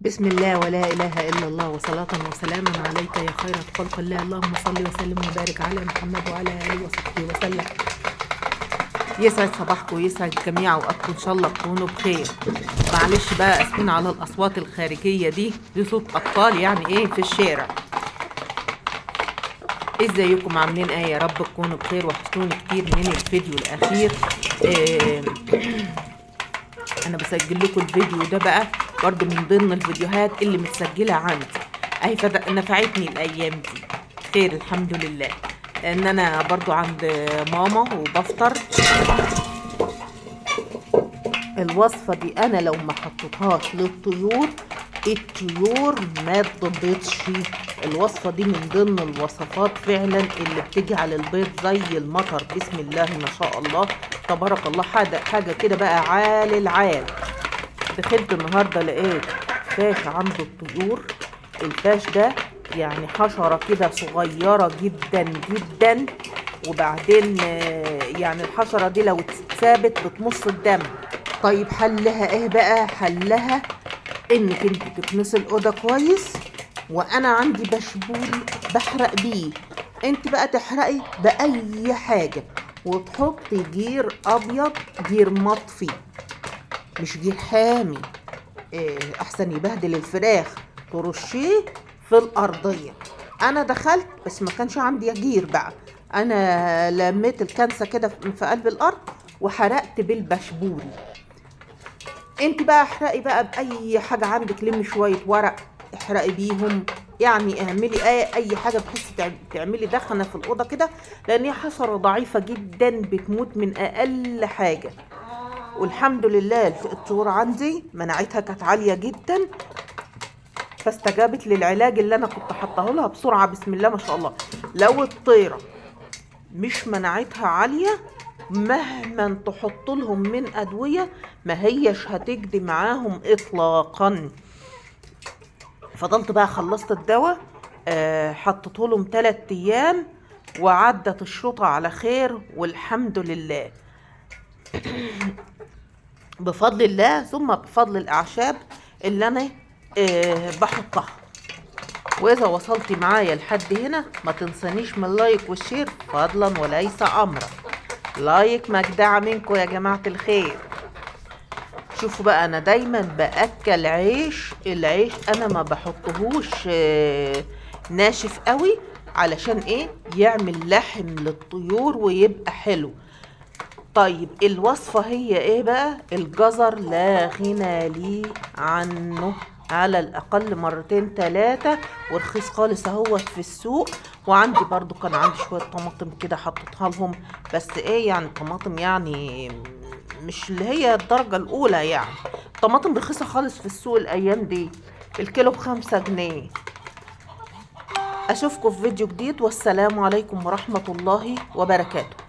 بسم الله ولا إله إلا الله وصلاة وسلاما عليك يا خير خلق الله. اللهم صل وسلم وبارك على محمد وعلى آله وصحبه وسلم. يسعد صباحكم ويسعد الجميع وأكم إن شاء الله تكونوا بخير. معلش بقى أسفين على الأصوات الخارجية دي صوت أطفال يعني إيه في الشارع. ازيكم عاملين ايه؟ يا رب تكونوا بخير. وحشتوني كتير من الفيديو الأخير. أنا بسجل لكم الفيديو ده بقى برضو من ضمن الفيديوهات اللي متسجلة عندي اهي، نفعتني الايام دي خير الحمد لله. ان انا برضو عند ماما وبفطر. الوصفة دي انا لو ما حطيتهاش للطيور الطيور ما تبيضش. الوصفة دي من ضمن الوصفات فعلا اللي بتيجي على البيض زي المطر. بسم الله ما شاء الله تبارك الله. حاجة كده بقى عال العال. دخلت النهارده لقيت فاش عند الطيور. الفاش ده يعني حشرة كده صغيرة جدا جدا، وبعدين يعني الحشرة دي لو اتثابت بتمص الدم. طيب حلها ايه بقى؟ حلها انك انت تكنسي الأوضة كويس، وانا عندي بشبول بحرق بيه. انت بقى تحرقي بأي حاجة وتحطي جير ابيض، جير مطفي مش جير حامي، احسن يبهدل الفراخ. ترشيه في الارضيه. انا دخلت بس ما كانش عندي جير بقى، انا لميت الكنسه كده في قلب الارض وحرقت بالبشبول. انت بقى احرقي بقى باي حاجه عندك، لمي شويه ورق احرقي بيهم، يعني اعملي اي حاجه بحيث تعملي دخنه في الاوضه كده، لان هي حشره ضعيفه جدا بتموت من اقل حاجه. والحمد لله الطيور عندي مناعتها كانت عاليه جدا، فاستجابت للعلاج اللي انا كنت حاطاه لها بسرعه. بسم الله ما شاء الله. لو الطيره مش مناعتها عاليه مهما تحط لهم من ادويه ما هيش هتجدي معاهم اطلاقا. فضلت بقى خلصت الدواء، حطيته لهم 3 ايام وعدت الشوطه على خير والحمد لله. بفضل الله ثم بفضل الاعشاب اللي انا بحطها. واذا وصلتي معايا لحد هنا ما تنسانيش من اللايك والشير فضلا وليس امرا. لايك مجدعة منكم يا جماعة الخير. شوفوا بقى انا دايما باكل عيش. العيش انا ما بحطهوش ناشف قوي، علشان ايه؟ يعمل لحم للطيور ويبقى حلو. طيب الوصفة هي ايه بقى؟ الجزر لا غنى لي عنه، على الاقل 2 3 ورخيص خالص اهوت في السوق. وعندي برضو كان عندي شوية طماطم كده حطيتها لهم، بس ايه يعني طماطم يعني مش اللي هي الدرجة الاولى، يعني طماطم رخيصة خالص في السوق الايام دي، الكيلو ب5 جنيه. اشوفكم في فيديو جديد والسلام عليكم ورحمة الله وبركاته.